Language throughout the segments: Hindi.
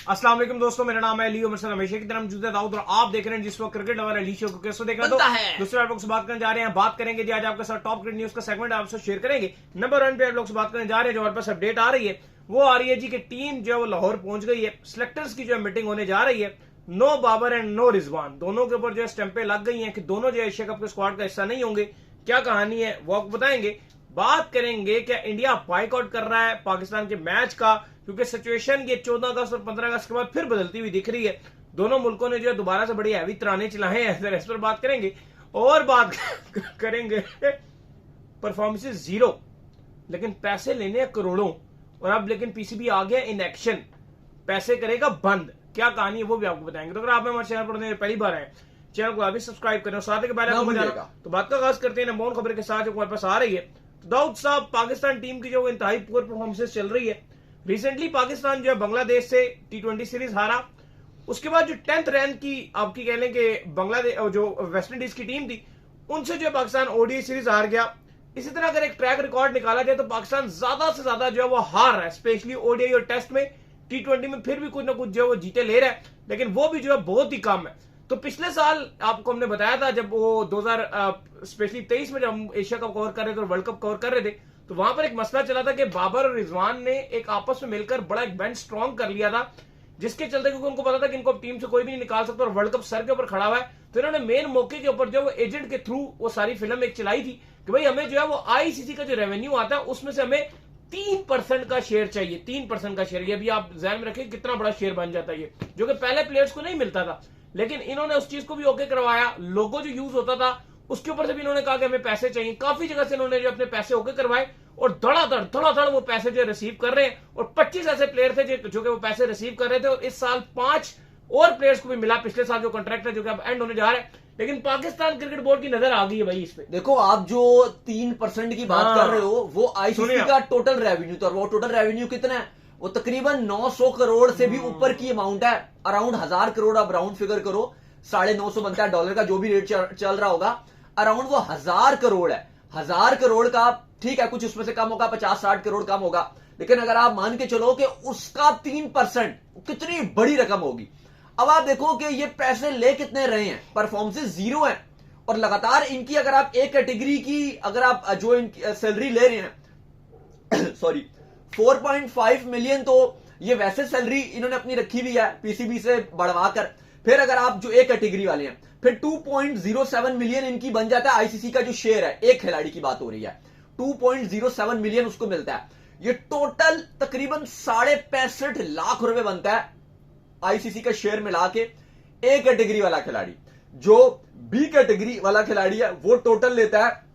अस्सलाम वालेकुम दोस्तों, मेरा नाम है लियो मर्सद, हमेशा की तरह मौजूद है दाऊद और आप देख रहे हैं जिस वक्त क्रिकेट लवर अली शो को कैसे देखा तो दूसरे आप लोग से बात करने जा रहे हैं। बात करेंगे जी आज आपके साथ टॉप क्रिकेट न्यूज का सेगमेंट आपसे शेयर करेंगे। नंबर 1 पे आप लोग से बात करने जा रहे हैं, जो हमारे पास अपडेट आ रही है वो आ रही है जी कि टीम जो है वो लाहौर पहुंच गई है। सिलेक्टर्स की जो है मीटिंग होने जा रही है। No Babar and no Rizwan, दोनों के ऊपर जो है स्टंपें लग गई हैं कि दोनों जो एशिया कप के स्क्वाड का हिस्सा नहीं होंगे। क्या कहानी है वो आपको बताएंगे। बात करेंगे क्या इंडिया बाइकआउट कर रहा है पाकिस्तान के मैच का, क्योंकि सिचुएशन ये 14 अगस्त और 15 अगस्त के बाद फिर बदलती हुई दिख रही है। दोनों मुल्कों ने जो है दोबारा से बड़ी हैवी तराने चलाए हैं, इस पर बात करेंगे। और बात करेंगे परफॉर्मेंसेस जीरो लेकिन पैसे लेने हैं करोड़ों, और अब लेकिन पीसीबी आ गया इन एक्शन, पैसे करेगा बंद। क्या कहानी है वो भी आपको बताएंगे। तो अगर आप हमारे चैनल पर पहली बार आए, चैनल को अभी सब्सक्राइब करें, साथ के बारे में तो बात का आगाज करते हैं नंबर 1 खबर के साथ जो हमारे पास आ रही है। तो दाऊद साहब, पाकिस्तान टीम की जो इंतहाई पुअर परफॉर्मेंसेस चल रही है। रिसेंटली पाकिस्तान जो है बांग्लादेश से T20 सीरीज हारा, उसके बाद जो 10th रैंक की आपकी कह लें कि बांग्लादेश जो वेस्ट इंडीज की टीम थी उनसे जो है पाकिस्तान ओडीआई सीरीज हार गया। इसी तरह अगर एक ट्रैक रिकॉर्ड निकाला जाए तो पाकिस्तान ज्यादा से ज्यादा जो है वो हार रहा है, स्पेशली ओडीआई और टेस्ट में। T20 में फिर भी कुछ ना कुछ जो है वो जीते ले रहा है, लेकिन वो भी जो है बहुत ही कम है। तो पिछले साल आपको हमने बताया था जब वो 2000 स्पेशली 23 में जब हम एशिया कप कवर कर रहे थे और वर्ल्ड कप कवर कर रहे थे, तो वहां पर एक मसला चला था कि बाबर और रिजवान ने एक आपस में मिलकर बड़ा एक बेंच स्ट्रॉन्ग कर लिया था, जिसके चलते क्योंकि उनको पता था कि इनको टीम से कोई भी नहीं निकाल सकता और वर्ल्ड कप सर के ऊपर खड़ा हुआ है, तो इन्होंने मेन मौके के ऊपर जो वो एजेंट के थ्रू वो सारी फिल्म एक चलाई थी कि भाई हमें जो है वो आईसीसी का जो रेवेन्यू आता है उसमें से हमें 3% का शेयर चाहिए। 3% का शेयर, ये भी आप ध्यान में रखें कितना बड़ा शेयर बन जाता है ये, जो कि पहले प्लेयर्स को नहीं मिलता था। लेकिन इन्होंने उस चीज को भी ओके करवाया। लोगो जो यूज होता था उसके ऊपर से भी इन्होंने कहा कि हमें पैसे चाहिए। काफी जगह से इन्होंने जो अपने पैसे ओके करवाए और धड़ाधड़ वो पैसे जो रिसीव कर रहे हैं। और 25 ऐसे प्लेयर थे जो कि वो पैसे रिसीव कर रहे थे, और इस साल 5 और प्लेयर्स को भी मिला पिछले साल जो कॉन्ट्रैक्ट है जो कि अब एंड होने जा रहे हैं। लेकिन पाकिस्तान क्रिकेट बोर्ड की नजर आ गई है भाई इस पे। देखो, आप जो 3% की बात कर रहे हो वो आईसीसी का टोटल रेवेन्यू था, और वो टोटल रेवेन्यू कितना है? वो तकरीबन 900 करोड़ से भी ऊपर की अमाउंट है। अराउंड 1000 करोड़, आप राउंड फिगर करो, 950 बनता है डॉलर का, जो भी रेट चल रहा होगा, अराउंड वो 1000 करोड़ है। 1000 करोड़ का ठीक है, कुछ उसमें से कम होगा, 50-60 करोड़ कम होगा, लेकिन अगर आप मान के चलो कि उसका 3% कितनी बड़ी रकम होगी। अब आप देखो कि ये पैसे ले कितने रहे हैं, परफॉर्मेंसेस जीरो है, और लगातार इनकी अगर आप एक कैटेगरी की अगर आप जो इनकी सैलरी ले रहे हैं सॉरी 4.5 मिलियन, तो ये वैसे सैलरी इन्होंने अपनी रखी हुई है पीसीबी से बढ़वाकर। फिर अगर आप जो एक कैटेगरी वाले हैं, फिर 2.07 मिलियन इनकी बन जाता है आईसीसी का जो शेयर है, एक खिलाड़ी की बात हो रही है, 2.07 मिलियन उसको मिलता है। ये टोटल तकरीबन 65.5 लाख रुपए बनता है आईसीसी का शेयर मिला के। ए कैटेगरी वाला खिलाड़ी, जो बी कैटेगरी वाला खिलाड़ी है, वो टोटल लेता है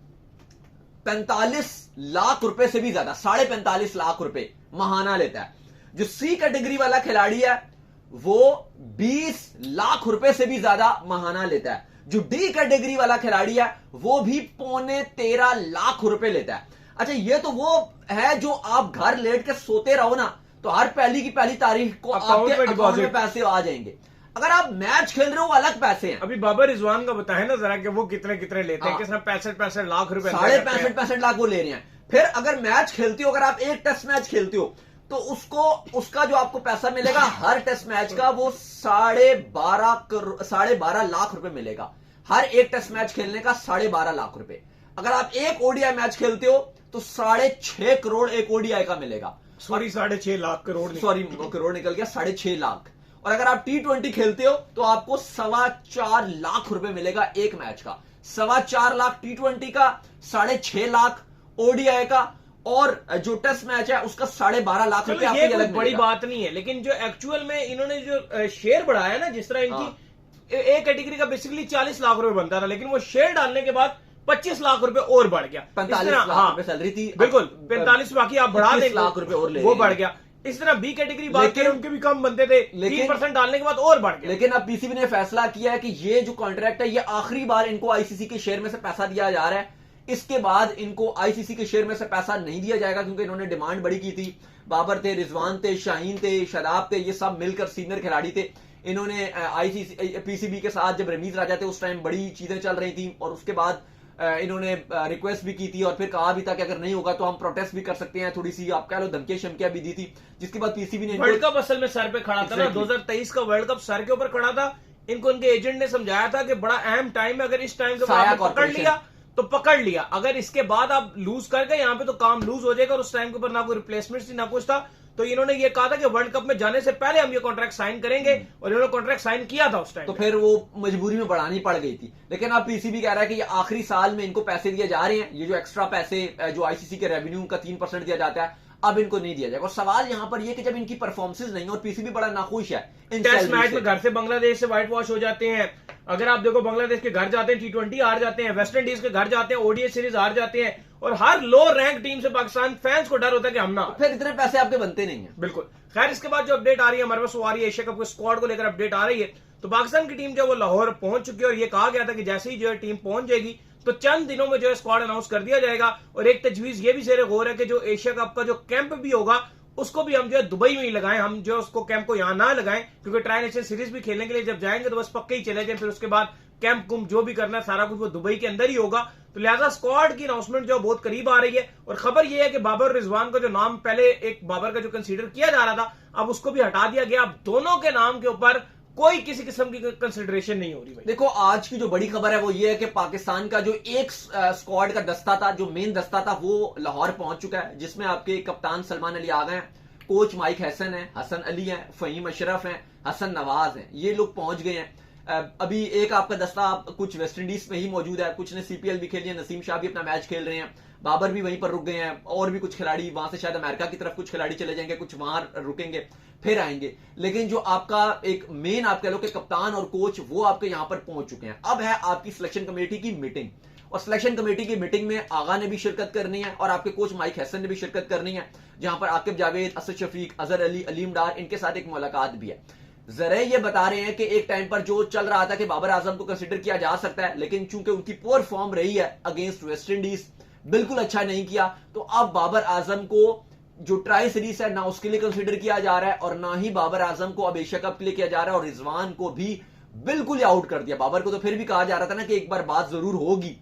45 लाख रुपए से भी ज्यादा, 45.5 लाख रुपए महाना लेता है। जो सी कैटेगरी वाला खिलाड़ी है वो 20 लाख रुपए से भी ज्यादा महाना लेता है। जो डी कैटेगरी वाला खिलाड़ी है वो भी 13.25 लाख रुपए लेता है। अच्छा, ये तो वो है जो आप घर लेट के सोते रहो ना, तो हर पहली की पहली तारीख को आपके अकाउंट में पैसे आ जाएंगे। अगर आप मैच खेल रहे हो वो अलग पैसे हैं। अभी बाबर रिजवान का बताए ना जरा कि वो कितने कितने लेते हैं, किसने 65 लाख रुपए, 65 लाख वो ले रहे हैं। फिर अगर मैच खेलते हो, अगर आप एक टेस्ट मैच खेलते हो, तो उसका जो आपको पैसा मिलेगा हर टेस्ट मैच का, वो 12.5 लाख रुपए मिलेगा। हर एक टेस्ट मैच खेलने का 12.5 लाख रुपए। अगर आप एक ओडीआई मैच खेलते हो तो 6.5 करोड़ एक ओडीआई का मिलेगा। सॉरी 6.5 लाख करोड़, सॉरी करोड़ निकल गया, 6.5 लाख। और अगर आप T20 खेलते हो तो आपको 4.25 लाख रुपए मिलेगा एक मैच का। 4.25 लाख T20 का, 6.5 लाख ओडीआई का, और जो टेस्ट मैच है उसका 12.5 लाख रुपए आपको अलग बड़ी बात नहीं है। लेकिन जो एक्चुअल में इन्होंने जो शेयर बढ़ाया ना, जिस तरह इनकी एक कैटेगरी का बेसिकली 40 लाख रुपए बनता था, लेकिन वो शेयर डालने के बाद 25 लाख रुपए और बढ़ गया। 45 लाख रुपए सैलरी थी, बिल्कुल 45, बाकी आप बढ़ा दें लाख रुपए और ले, वो बढ़ गया। इस तरह बी कैटेगरी बात करें, उनके भी कम बनते थे, 3% डालने के बाद और बढ़ गया। लेकिन अब पीसीबी ने फैसला किया है कि ये जो कॉन्ट्रैक्ट है, ये आखिरी बार इनको आईसीसी के शेयर में से पैसा दिया जा रहा है। इसके बाद इनको आईसीसी के शेयर में से पैसा नहीं दिया जाएगा, क्योंकि इन्होंने डिमांड बड़ी की थी। बाबर थे, रिजवान थे, शाहीन थे, शादाब थे, ये सब मिलकर सीनियर खिलाड़ी थे। इन्होंने आईसीसी पीसीबी के साथ जब रमीज राजा थे उस टाइम बड़ी चीजें चल रही थी, और उसके बाद इन्होंने रिक्वेस्ट भी की थी और फिर कहा भी था कि अगर नहीं होगा तो हम प्रोटेस्ट भी कर सकते हैं, थोड़ी सी आप कह लो धमकियां शमकियां भी दी थी, जिसके बाद पीसीबी ने वर्ल्ड कप असल में सर पे खड़ा था ना, 2023 का वर्ल्ड कप सर के ऊपर खड़ा था। इनको इनके एजेंट ने समझाया था कि बड़ा अहम टाइम है, अगर इस टाइम के बाद पकड़ लिया तो पकड़ लिया, अगर इसके बाद आप लूज कर गए यहाँ पे तो काम लूज हो जाएगा। और उस टाइम के ऊपर ना कोई रिप्लेसमेंट थी ना कुछ था, तो इन्होंने ये कहा था कि वर्ल्ड कप में जाने से पहले हम ये कॉन्ट्रैक्ट साइन करेंगे, और इन्होंने कॉन्ट्रैक्ट साइन किया था उस टाइम। तो फिर वो मजबूरी में बढ़ानी पड़ गई थी। लेकिन अब पीसीबी कह रहा है कि ये आखिरी साल में इनको पैसे दिए जा रहे हैं, ये जो एक्स्ट्रा पैसे जो आईसीसी के रेवेन्यू का 3% दिया जाता है अब इनको नहीं दिया जाएगा। और सवाल यहां पर यह कि जब इनकी परफॉर्मेंस नहीं है, और पीसीबी बड़ा नाखुश है टेस्ट मैच में घर से बांग्लादेश से व्हाइट वॉश हो जाते हैं। अगर आप देखो बांग्लादेश के घर जाते हैं T20 हार जाते हैं, वेस्ट इंडीज के घर जाते हैं ओडीआई सीरीज हार जाते हैं, और हर लो रैंक टीम से पाकिस्तान फैंस को डर होता है कि हम ना, फिर इतने पैसे आपके बनते नहीं है। बिल्कुल। खैर इसके बाद जो अपडेट आ रही है हमारे पास, वो आ रही है एशिया कप के स्क्वाड को लेकर अपडेट आ रही है। तो पाकिस्तान की टीम जो वो लाहौर पहुंच चुकी है, और ये कहा गया था कि जैसे ही जो है टीम पहुंच जाएगी तो चंद दिनों में जो है स्क्वाड अनाउंस कर दिया जाएगा। और एक तजवीज ये भी ज़ेरे गौर है कि जो एशिया कप का जो कैंप भी होगा उसको भी हम जो है दुबई में ही लगाएं, हम जो उसको कैंप को यहां ना लगाएं, क्योंकि ट्राई नेशन सीरीज भी खेलने के लिए जब जाएंगे तो बस पक्के ही चले जाएं, फिर उसके बाद कैंप कुम जो भी करना है सारा कुछ वो दुबई के अंदर ही होगा। तो लिहाजा स्क्वाड की अनाउंसमेंट जो बहुत करीब आ रही है। और खबर ये है कि बाबर और रिजवान का जो नाम पहले एक बाबर का जो कंसीडर किया जा रहा था, अब उसको भी हटा दिया गया। अब दोनों के नाम के ऊपर कोई किसी किस्म की कंसिडरेशन नहीं हो रही भाई। देखो आज की जो बड़ी खबर है वो ये है कि पाकिस्तान का जो एक स्क्वाड का दस्ता था, जो मेन दस्ता था, वो लाहौर पहुंच चुका है, जिसमें आपके कप्तान सलमान अली आ गए हैं, कोच माइक हैसन है, हसन अली है, फहीम अशरफ है, हसन नवाज है, ये लोग पहुंच गए हैं। अभी एक आपका दस्ता कुछ वेस्ट इंडीज में ही मौजूद है, कुछ ने सीपीएल भी खेली है, नसीम शाह भी अपना मैच खेल रहे हैं, बाबर भी वहीं पर रुक गए हैं, और भी कुछ खिलाड़ी वहां से शायद अमेरिका की तरफ कुछ खिलाड़ी चले जाएंगे, कुछ वहां रुकेंगे फिर आएंगे। लेकिन जो आपका एक मेन आप कह लो कि कप्तान और कोच वो आपके यहां पर पहुंच चुके हैं। अब है आपकी सिलेक्शन कमेटी की मीटिंग, और सिलेक्शन कमेटी की मीटिंग में आगा ने भी शिरकत करनी है और आपके कोच माइक हैसन ने भी शिरकत करनी है, जहां पर आकिब जावेद, असद शफीक, अजहर अली, अलीम डार, इनके साथ एक मुलाकात भी है। जरे ये बता रहे हैं कि एक टाइम पर जो चल रहा था कि बाबर आजम को कंसिडर किया जा सकता है, लेकिन चूंकि उनकी पुअर फॉर्म रही है अगेंस्ट वेस्ट इंडीज, बिल्कुल अच्छा नहीं किया, तो अब बाबर आजम को जो ट्राई सीरीज है ना उसके लिए कंसिडर किया जा रहा है, और ना ही बाबर आजम को अब एशिया कप के लिए किया जा रहा है। और रिजवान को भी बिल्कुल ही आउट कर दिया। बाबर को तो फिर भी कहा जा रहा था ना कि एक बार बात जरूर होगी,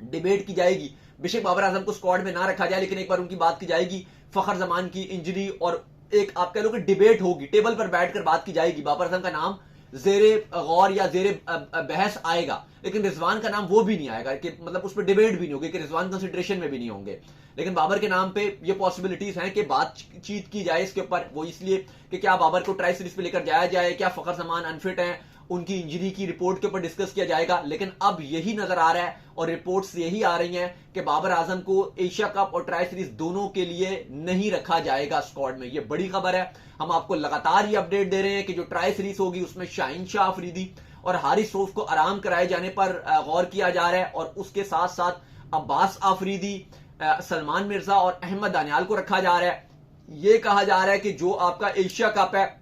डिबेट की जाएगी, बेशक बाबर आजम को स्क्वाड में ना रखा जाए, लेकिन एक बार उनकी बात की जाएगी। फखर जमान की इंजरी और एक आप कह लो कि डिबेट होगी, टेबल पर बैठकर बात की जाएगी, बाबर आजम का नाम जेरे गौर या जेरे बहस आएगा, लेकिन रिजवान का नाम वो भी नहीं आएगा कि मतलब उस पर डिबेट भी नहीं होगी, कि रिजवान कंसिडरेशन में भी नहीं होंगे। लेकिन बाबर के नाम पे ये पॉसिबिलिटीज हैं कि बातचीत की जाए इसके ऊपर, वो इसलिए कि क्या बाबर को ट्राई सीरीज पे लेकर जाया जाए, क्या फखर जमान अनफिट हैं, उनकी इंजरी की रिपोर्ट के ऊपर डिस्कस किया जाएगा। लेकिन अब यही नजर आ रहा है और रिपोर्ट्स यही आ रही हैं कि बाबर आजम को एशिया कप और ट्राई सीरीज दोनों के लिए नहीं रखा जाएगा स्क्वाड में। ये बड़ी खबर है, हम आपको लगातार ये अपडेट दे रहे हैं कि जो ट्राई सीरीज होगी उसमें शाहीन शाह अफरीदी और हारिस रऊफ को आराम कराए जाने पर गौर किया जा रहा है, और उसके साथ साथ अब्बास आफरीदी, सलमान मिर्जा और अहमद दानियाल को रखा जा रहा है। यह कहा जा रहा है कि जो आपका एशिया कप है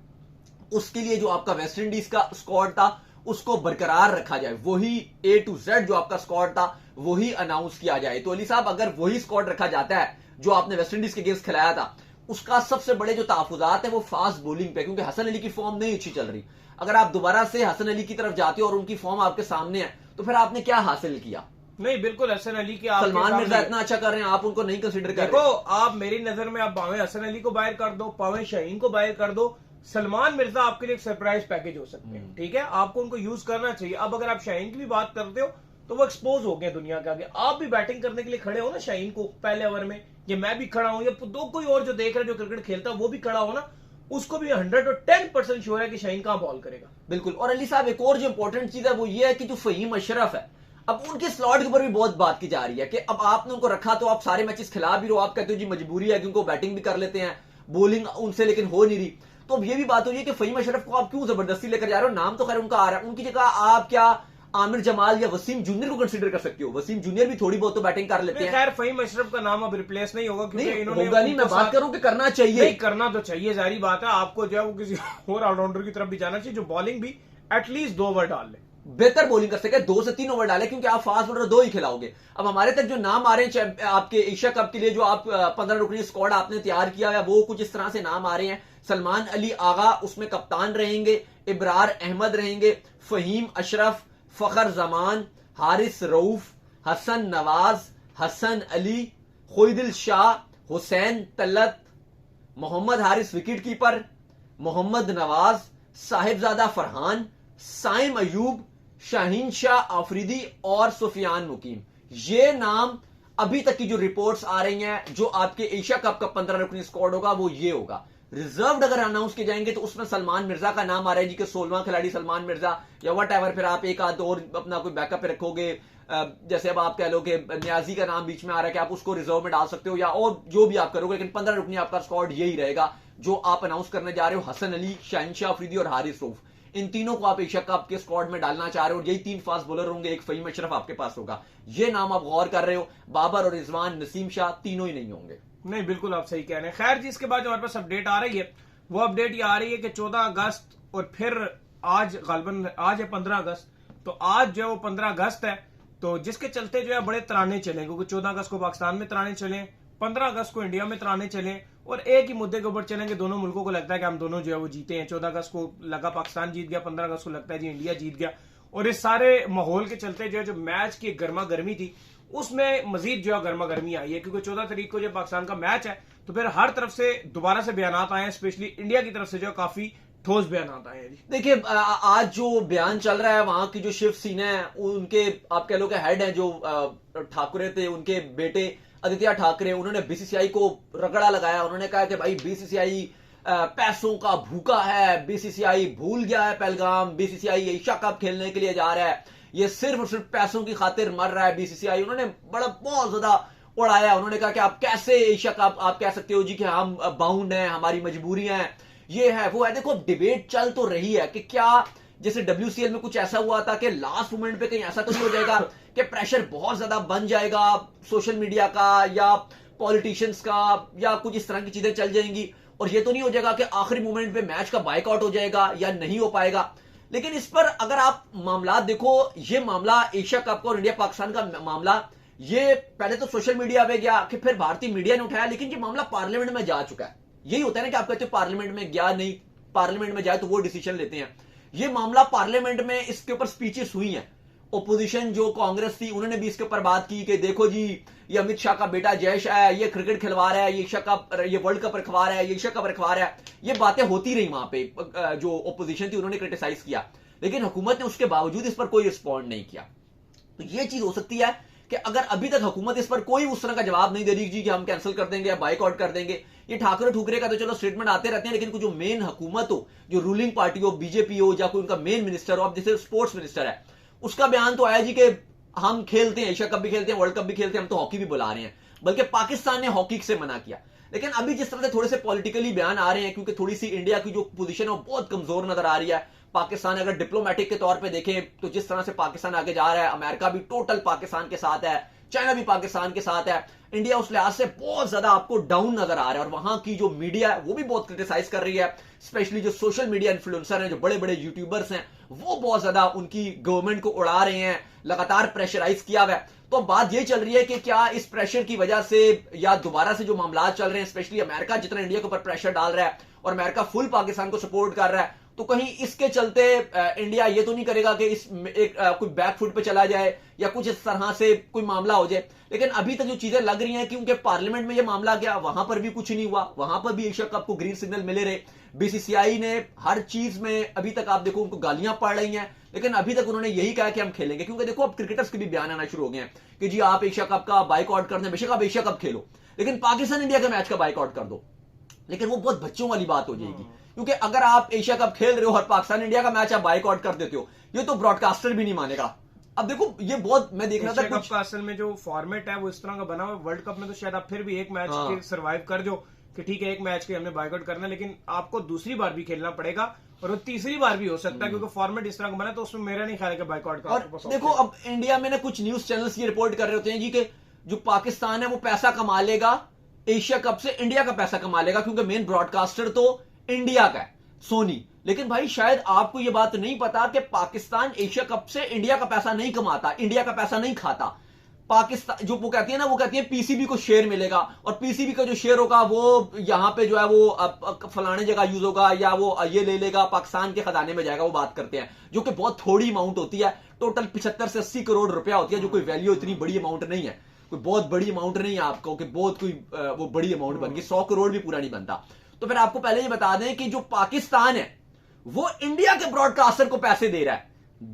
उसके लिए जो आपका वेस्ट इंडीज का स्क्वाड था उसको बरकरार रखा जाए, वही A to Z जो आपका स्क्वाड था वही अनाउंस किया जाए। तो अली साहब, अगर वही स्क्वाड रखा जाता है जो आपने वेस्ट इंडीज के अगेंस्ट खिलाया था, उसका सबसे बड़े जो तहफुजात है वो फास्ट बॉलिंग पे, क्योंकि हसन अली की फॉर्म नहीं अच्छी चल रही। अगर आप दोबारा से हसन अली की तरफ जाते हो और उनकी फॉर्म आपके सामने है, तो फिर आपने क्या हासिल किया? नहीं, बिल्कुल हसन अली की, सलमान मिर्जा इतना अच्छा कर रहे हैं, आप उनको नहीं कंसिडर कर रहे। देखो, आप मेरी नजर में आप भावें हसन अली को बाहर कर दो, पावें शाहीन को बाहर कर दो, सलमान मिर्जा आपके लिए एक सरप्राइज पैकेज हो सकते हैं, ठीक है, आपको उनको यूज करना चाहिए। अब अगर आप शाहीन की भी बात करते हो तो वो एक्सपोज हो गए दुनिया के आगे। आप भी बैटिंग करने के लिए खड़े हो ना शाहीन को पहले ओवर में, ये मैं भी खड़ा हूं, ये दो कोई और जो देख रहे जो क्रिकेट खेलता है वो भी खड़ा हो ना, उसको भी 110% श्योर है कि शाहीन कहां बॉल करेगा। बिल्कुल। और अली साहब, एक और जो इंपॉर्टेंट चीज है वो ये है कि जो फहीम अशरफ है, अब उनके स्लॉट के ऊपर भी बहुत बात की जा रही है कि अब आपने उनको रखा तो आप सारे मैचेस खिला भी रहो, आप कहते हो जी मजबूरी है क्योंकि वो बैटिंग भी कर लेते हैं, बॉलिंग उनसे लेकिन हो नहीं रही। तो अब ये भी बात हो रही है कि फहीम अशरफ को आप क्यों जबरदस्ती लेकर जा रहे हो? नाम तो खैर उनका आ रहा है, उनकी जगह आप क्या आमिर जमाल या वसीम जूनियर को कंसीडर कर सकते हो? वसीम जूनियर भी थोड़ी बहुत तो बैटिंग कर लेते हैं। खैर फहीम अशरफ का नाम अब रिप्लेस नहीं होगा, क्योंकि इन्होंने नहीं, मैं बात करूं कि करना चाहिए। नहीं, करना तो चाहिए, जारी बात है। आपको जो है वो किसी और ऑलराउंडर की तरफ भी जाना चाहिए जो बॉलिंग भी एटलीस्ट 2 ओवर डाल ले, बेहतर बॉलिंग कर सके, 2 से 3 ओवर डाले, क्योंकि आप फास्ट बॉलर 2 ही खिलाओगे। अब हमारे तक जो नाम आ रहे हैं आपके एशिया कप के लिए, जो आप 15 रुकनी स्क्वाड आपने तैयार किया है, वो कुछ इस तरह से नाम आ रहे हैं। सलमान अली आगा उसमें कप्तान रहेंगे, इब्रार अहमद रहेंगे, फहीम अशरफ, फखर जमान, हारिस रऊफ, हसन नवाज, हसन अली, खुईदिल शाह, हुसैन तलत, मोहम्मद हारिस विकेट कीपर, मोहम्मद नवाज, साहिबजादा फरहान, साइम अयूब, शाहीन शाह आफरीदी और सुफियान मुकीम। ये नाम अभी तक की जो रिपोर्ट्स आ रही हैं, जो आपके एशिया कप का 15 रुकनी स्क्वाड होगा वो ये होगा। रिजर्व्ड अगर अनाउंस किए जाएंगे तो उसमें सलमान मिर्जा का नाम आ रहा है जी के 16वां खिलाड़ी सलमान मिर्जा या वट एवर, फिर आप एक आध और अपना कोई बैकअप पे रखोगे। जैसे अब आप कह लो कि न्याजी का नाम बीच में आ रहा है कि आप उसको रिजर्व में डाल सकते हो या और जो भी आप करोगे, लेकिन 15 रुकनी आपका स्क्वाड यही रहेगा जो आप अनाउंस करने जा रहे हो। हसन अली, शाहीन शाह अफरीदी और हारिस रऊफ, इन तीनों को आप एशिया कप के स्क्वाड में डालना चाह रहे हो। यही 3 फास्ट बॉलर होंगे, एक फहीम अशरफ आपके पास होगा। ये नाम आप गौर कर रहे हो। बाबर और रिजवान, नसीम शाह तीनों ही नहीं होंगे। नहीं, बिल्कुल आप सही कह रहे हैं। खैर जी, इसके बाद जो हमारे पास अपडेट आ रही है वो अपडेट ये आ रही है कि 14 अगस्त और फिर आज गालबन आज है 15 अगस्त, तो आज जो है वो 15 अगस्त है, तो जिसके चलते जो है बड़े तराने चले, क्योंकि 14 अगस्त को पाकिस्तान में तराने चले, 15 अगस्त को इंडिया में तराने चले और एक ही मुद्दे के ऊपर चलेंगे। दोनों मुल्कों को लगता है कि हम दोनों जो है वो जीते हैं। 14 अगस्त को लगा पाकिस्तान जीत गया, 15 अगस्त को लगता है जी इंडिया जीत गया। और इस सारे माहौल के चलते जो है जो मैच की गर्मा गर्मी थी उसमें मजीद जो है गर्मा गर्मी आई है, क्योंकि 14 तारीख को जब पाकिस्तान का मैच है तो फिर हर तरफ से दोबारा से बयान आए हैं, स्पेशली इंडिया की तरफ से जो काफी ठोस बयान आए हैं। देखिए, आज जो बयान चल रहा है वहां की जो शिवसेना है, उनके आप कह लो कि हेड है जो ठाकरे थे, उनके बेटे आदित्य ठाकरे, उन्होंने बीसीसीआई को रगड़ा लगाया। उन्होंने कहा कि भाई बीसीसीआई पैसों का भूखा है, बीसीसीआई भूल गया है पहलगाम, बीसीसीआई एशिया कप खेलने के लिए जा रहा है, ये सिर्फ और सिर्फ पैसों की खातिर मर रहा है बीसीसीआई। उन्होंने बहुत ज्यादा उड़ाया। उन्होंने कहा कि आप कैसे एशिया कप आप कह सकते हो जी कि हम बाउंड हैं, हमारी मजबूरियां हैं, ये है वो है। देखो, डिबेट चल तो रही है कि क्या जैसे WCL में कुछ ऐसा हुआ था कि लास्ट मोमेंट पे कहीं ऐसा तो नहीं हो जाएगा कि प्रेशर बहुत ज्यादा बन जाएगा सोशल मीडिया का या पॉलिटिशियंस का या कुछ इस तरह की चीजें चल जाएंगी और ये तो नहीं हो जाएगा कि आखिरी मोमेंट पे मैच का बाइकआउट हो जाएगा या नहीं हो पाएगा। लेकिन इस पर अगर आप मामला देखो, ये मामला एशिया कप का और इंडिया पाकिस्तान का मामला, ये पहले तो सोशल मीडिया पे गया कि फिर भारतीय मीडिया ने उठाया, लेकिन ये मामला पार्लियामेंट में जा चुका है। यही होता है ना कि आप कहते हो पार्लियामेंट में गया नहीं, पार्लियामेंट में जाए तो वो डिसीजन लेते हैं। ये मामला पार्लियामेंट में इसके ऊपर स्पीचेस हुई हैं। ओपोजिशन जो कांग्रेस थी उन्होंने भी इसके ऊपर बात की कि देखो जी, ये अमित शाह का बेटा जय शाह है, ये क्रिकेट खिलवा रहा है, ये एशिया कप, ये वर्ल्ड कप रखवा रहा है, ये एशिया कप रखवा रहा है। ये बातें होती रही वहां पे, जो ओपोजिशन थी उन्होंने क्रिटिसाइज किया, लेकिन हुकूमत ने उसके बावजूद इस पर कोई रिस्पॉन्ड नहीं किया। तो ये चीज हो सकती है कि अगर अभी तक हुकूमत इस पर कोई उस तरह का जवाब नहीं दे रही जी कि हम कैंसिल कर देंगे या बाइकआउट कर देंगे, ये ठाकरे ठुकरे का तो चलो स्टेटमेंट आते रहते हैं, लेकिन जो मेन हुकूमत हो, जो रूलिंग पार्टी हो, बीजेपी हो या कोई उनका मेन मिनिस्टर हो, अब जैसे स्पोर्ट्स मिनिस्टर है, उसका बयान तो आया जी कि हम खेलते हैं, एशिया कप भी खेलते हैं, वर्ल्ड कप भी खेलते हैं, हम तो हॉकी भी बुला रहे हैं, बल्कि पाकिस्तान ने हॉकी से मना किया। लेकिन अभी जिस तरह से थोड़े से पॉलिटिकली बयान आ रहे हैं, क्योंकि थोड़ी सी इंडिया की जो पोजीशन है वो बहुत कमजोर नजर आ रही है। पाकिस्तान अगर डिप्लोमेटिक के तौर पे देखें तो जिस तरह से पाकिस्तान आगे जा रहा है, अमेरिका भी टोटल पाकिस्तान के साथ है, चाइना भी पाकिस्तान के साथ है, इंडिया उस लिहाज से बहुत ज्यादा आपको डाउन नजर आ रहा है। और वहां की जो मीडिया है वो भी बहुत क्रिटिसाइज कर रही है, स्पेशली जो सोशल मीडिया इन्फ्लुएंसर हैं, जो बड़े बड़े यूट्यूबर्स हैं, वो बहुत ज्यादा उनकी गवर्नमेंट को उड़ा रहे हैं, लगातार प्रेशराइज किया हुआ है। तो बात यही चल रही है कि क्या इस प्रेशर की वजह से या दोबारा से जो मामला चल रहे हैं, स्पेशली अमेरिका जितना इंडिया के ऊपर प्रेशर डाल रहा है और अमेरिका फुल पाकिस्तान को सपोर्ट कर रहा है, तो कहीं इसके चलते इंडिया ये तो नहीं करेगा कि इस एक कोई बैकफुट पे चला जाए या कुछ इस तरह से कोई मामला हो जाए। लेकिन अभी तक जो चीजें लग रही हैं, क्योंकि पार्लियामेंट में ये मामला गया, वहां पर भी कुछ नहीं हुआ, वहां पर भी एशिया कप को ग्रीन सिग्नल मिले रहे। बीसीसीआई ने हर चीज में अभी तक आप देखो उनको गालियां पड़ रही हैं, लेकिन अभी तक उन्होंने यही कहा कि हम खेलेंगे। क्योंकि देखो अब क्रिकेटर्स के भी बयान आना शुरू हो गए हैं कि जी आप एशिया कप का बाइकआउट कर दें, बेशक आप एशिया कप खेलो, लेकिन पाकिस्तान इंडिया के मैच का बाइकआउट कर दो। लेकिन वो बहुत बच्चों वाली बात हो जाएगी, क्योंकि अगर आप एशिया कप खेल रहे हो और पाकिस्तान इंडिया का मैच आप बाइकआउट कर देते हो, ये तो ब्रॉडकास्टर भी नहीं मानेगा। अब देखो ये बहुत, मैं देख रहा था कुछ असल में जो फॉर्मेट है वो इस तरह का बना हुआ है। वर्ल्ड कप में तो शायद आप फिर भी एक मैच के सर्वाइव कर जो कि ठीक है एक मैच के हमने बाइकआउट करना है, लेकिन आपको दूसरी बार भी खेलना पड़ेगा और वो तीसरी बार भी हो सकता है, क्योंकि फॉर्मेट इस तरह का बना, तो उसमें मेरा नहीं ख्याल है कि बाइकआउट का। और देखो अब इंडिया में ना कुछ न्यूज चैनल्स ये रिपोर्ट कर रहे होते हैं जी कि जो पाकिस्तान है वो पैसा कमा लेगा एशिया कप से, इंडिया का पैसा कमा लेगा, क्योंकि मेन ब्रॉडकास्टर तो इंडिया का है, सोनी। लेकिन भाई शायद आपको यह बात नहीं पता कि पाकिस्तान एशिया कप से इंडिया का पैसा नहीं कमाता, इंडिया का पैसा नहीं खाता। पाकिस्तान जो वो कहती है ना, वो कहती है पीसीबी को शेयर मिलेगा, और पीसीबी का जो शेयर होगा वो यहां पे जो है वो फलाने जगह यूज होगा, या वो ये ले लेगा पाकिस्तान के खजाने में जाएगा, वो बात करते हैं, जो कि बहुत थोड़ी अमाउंट होती है। टोटल 75 से 80 करोड़ रुपया होती है, जो कोई वैल्यू इतनी बड़ी अमाउंट नहीं है, कोई बहुत बड़ी अमाउंट नहीं है आपको कि बहुत कोई वो बड़ी अमाउंट बन गई, 100 करोड़ भी पूरा नहीं बनता। तो फिर आपको पहले ये बता दें कि जो पाकिस्तान है वो इंडिया के ब्रॉडकास्टर को पैसे दे रहा है,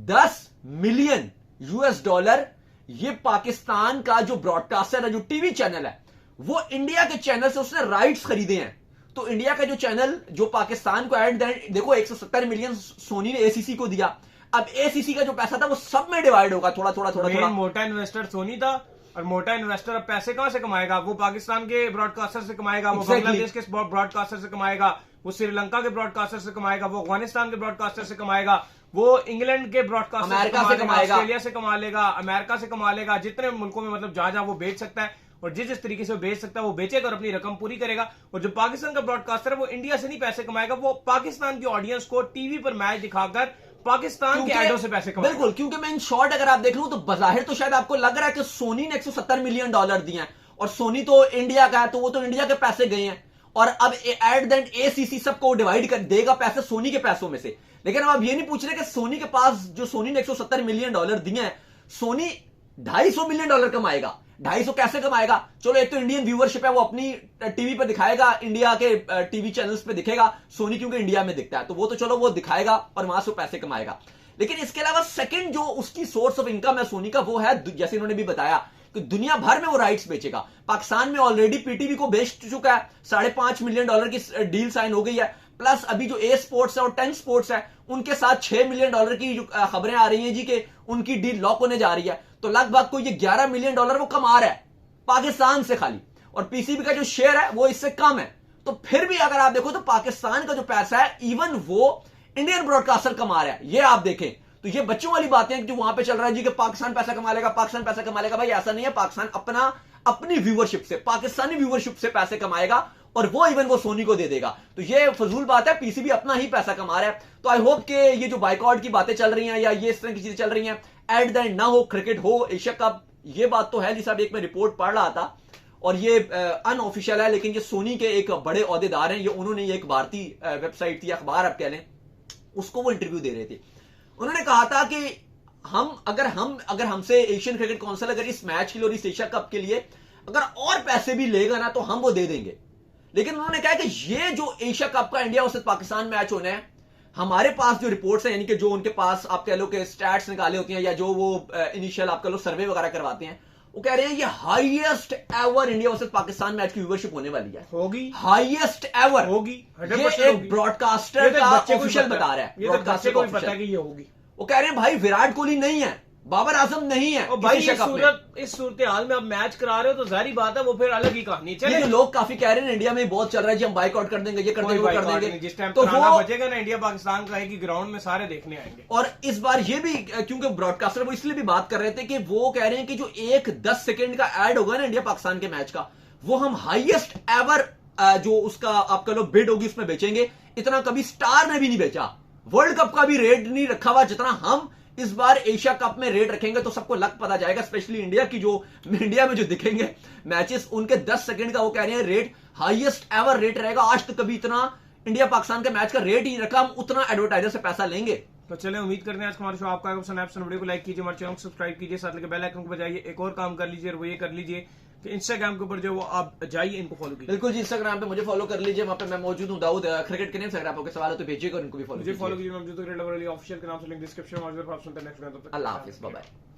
10 मिलियन यूएस डॉलर। ये पाकिस्तान का जो ब्रॉडकास्टर है, जो टीवी चैनल है, वो इंडिया के चैनल से उसने राइट्स खरीदे हैं। तो इंडिया का जो चैनल जो पाकिस्तान को एड देखो 170 मिलियन सोनी ने एसीसी को दिया। अब एसीसी का जो पैसा था वो सब में डिवाइड होगा, थोड़ा थोड़ा थोड़ा थोड़ा। मोटा इन्वेस्टर सोनी था, और मोटा इन्वेस्टर अब पैसे कहां से कमाएगा? वो पाकिस्तान के ब्रॉडकास्टर से कमाएगा, वो बांग्लादेश के ब्रॉडकास्टर से कमाएगा, वो श्रीलंका के ब्रॉडकास्टर से कमाएगा, वो अफगानिस्तान के ब्रॉडकास्टर से कमाएगा, वो इंग्लैंड के ब्रॉडकास्टर अमेरिका से कमाएगा, ऑस्ट्रेलिया से कमा लेगा, अमेरिका से कमा लेगा, जितने मुल्कों में मतलब जहां जहां वो बेच सकता है और जिस तरीके से वो बेच सकता है वो बेचेगा और अपनी रकम पूरी करेगा। और जो पाकिस्तान का ब्रॉडकास्टर है वो इंडिया से नहीं पैसे कमाएगा, वो पाकिस्तान की ऑडियंस को टीवी पर मैच दिखाकर पाकिस्तान के एडों से पैसे कमाएगा। बिल्कुल, क्योंकि मैं इन शॉर्ट अगर आप देख लूं तो बजाहिर तो शायद आपको लग रहा है कि सोनी ने 170 मिलियन डॉलर दिए हैं, और सोनी तो इंडिया का है, तो वो तो इंडिया के पैसे गए हैं, और अब एट द एंड एसीसी सबको डिवाइड कर देगा पैसे सोनी के पैसों में से। लेकिन अब आप ये नहीं पूछ रहे कि सोनी के पास जो सोनी ने 170 मिलियन डॉलर दिए हैं, सोनी 250 मिलियन डॉलर कमाएगा। 250 कैसे कमाएगा? चलो एक तो इंडियन व्यूअरशिप है, वो अपनी टीवी पे दिखाएगा, इंडिया के टीवी चैनल्स पे दिखेगा, सोनी क्योंकि इंडिया में दिखता है, तो वो तो चलो वो दिखाएगा और वहां से पैसे कमाएगा। लेकिन इसके अलावा सेकंड जो उसकी सोर्स ऑफ इनकम है सोनी का, वो है जैसे इन्होंने भी बताया कि दुनिया भर में वो राइट्स बेचेगा। पाकिस्तान में ऑलरेडी पीटीवी को बेच चुका है, $5.5 मिलियन की डील साइन हो गई है, प्लस अभी जो ए स्पोर्ट्स है और 10 स्पोर्ट्स है उनके साथ $6 मिलियन की खबरें आ रही हैं जी कि उनकी डील लॉक होने जा रही है। तो लगभग कोई ये $11 मिलियन वो कमा रहा है पाकिस्तान से खाली, और पीसीबी का जो शेयर है वो इससे कम है। तो फिर भी अगर आप देखो तो पाकिस्तान का जो पैसा है इवन वो इंडियन ब्रॉडकास्टर कमा रहा है, ये आप देखें। तो ये बच्चों वाली बातें जो वहां पे चल रहा है जी कि पाकिस्तान पैसा कमा लेगा, पाकिस्तान पैसा कमा लेगा, भाई ऐसा नहीं है। पाकिस्तान अपनी व्यूअरशिप से, पाकिस्तानी व्यूअरशिप से पैसे कमाएगा, और वो इवन वो सोनी को दे देगा। तो ये फजूल बात है, पीसीबी अपना ही पैसा कमा रहा है। तो आई होप कि ये जो बाइकआउट की बातें चल रही हैं या ये इस तरह की चीजें चल रही हैं, एट द एंड ना हो, क्रिकेट हो, एशिया कप, ये बात तो है जी साहब। एक मैं रिपोर्ट पढ़ रहा था और ये अनऑफिशियल है, लेकिन ये सोनी के एक बड़े ओहदेदार हैं, ये उन्होंने ये एक भारतीय वेबसाइट थी, अखबार आप कह लें, उसको वो इंटरव्यू दे रहे थे। उन्होंने कहा था कि अगर हमसे एशियन क्रिकेट काउंसिल अगर इस मैच के लिए और इस एशिया कप के लिए अगर और पैसे भी लेगा ना तो हम वो दे देंगे। लेकिन उन्होंने कहा कि ये जो एशिया कप का इंडिया वर्सेस पाकिस्तान मैच होना है, हमारे पास जो रिपोर्ट्स हैं, यानी कि जो उनके पास आप कह लो कि स्टैट्स निकाले होती हैं या जो वो इनिशियल आप कह लो सर्वे वगैरह करवाते हैं, वो कह रहे हैं ये highest ever India versus Pakistan match की व्यूअरशिप होने वाली है, होगी, हाईएस्ट एवर होगी, ये एक ब्रॉडकास्टर का ऑफिशियल बता रहा है, ब्रॉडकास्टर को पता है कि ये होगी। वो कह रहे हैं भाई विराट कोहली नहीं है, बाबर आजम नहीं है, और भाई इस सूरत हाल में आप मैच करा रहे हो तो जाहिर बात है वो फिर अलग ही कहानी चले। जो लोग काफी कह रहे हैं इंडिया में बहुत चल रहा है जी, हम बाइकआउट कर देंगे, ये कर देंगे, वो कर देंगे, जिस टाइम तो वो बचेगा ना इंडिया पाकिस्तान का है कि ग्राउंड में सारे देखने आएंगे। और इस बार ये भी क्योंकि ब्रॉडकास्टर वो इसलिए भी बात कर रहे थे कि वो कह रहे हैं कि जो एक 10 सेकंड का एड होगा ना इंडिया पाकिस्तान के मैच का, वो हम हाईएस्ट एवर जो उसका आप कह लो बिड होगी उसमें बेचेंगे। इतना कभी स्टार ने भी नहीं बेचा, वर्ल्ड कप का भी रेट नहीं रखा हुआ जितना हम इस बार एशिया कप में रेट रखेंगे। तो सबको लग पता जाएगा, स्पेशली इंडिया में जो दिखेंगे मैचेस, उनके 10 सेकंड का वो कह रहे हैं रेट हाईएस्ट एवर रेट रहेगा। आज तक कभी इतना इंडिया पाकिस्तान का मैच का रेट ही नहीं रखा, हम उतना एडवर्टाइजर से पैसा लेंगे। तो चले उम्मीद करते हैं आज हमारे शो आपका वीडियो को लाइक कीजिए, हमारे चैनल को सब्सक्राइब कीजिए, साथ लेकर बेल आइकन को बजाइए। एक और काम कर लीजिए और वो ये कर लीजिए कि इंस्टाग्राम के ऊपर जो वो आप जाइए, इनको फॉलो कीजिए। बिल्कुल जी, इंस्टाग्राम पे मुझे फॉलो कर लीजिए, वहां पे मैं मौजूद हूं, दाऊद क्रिकेट के नेम से। अगर आपको सवाल हो तो भेजिएगा और इनको भी फॉलो कीजिए। मुझे फॉलो कीजिए, मैं ऑफिशियल के नाम से लिंक डिस्क्रिप्शन में मौजूद है। आप सुनते हैं नेक्स्ट वीडियो, तब तक अल्लाह हाफिज, बाय बाय।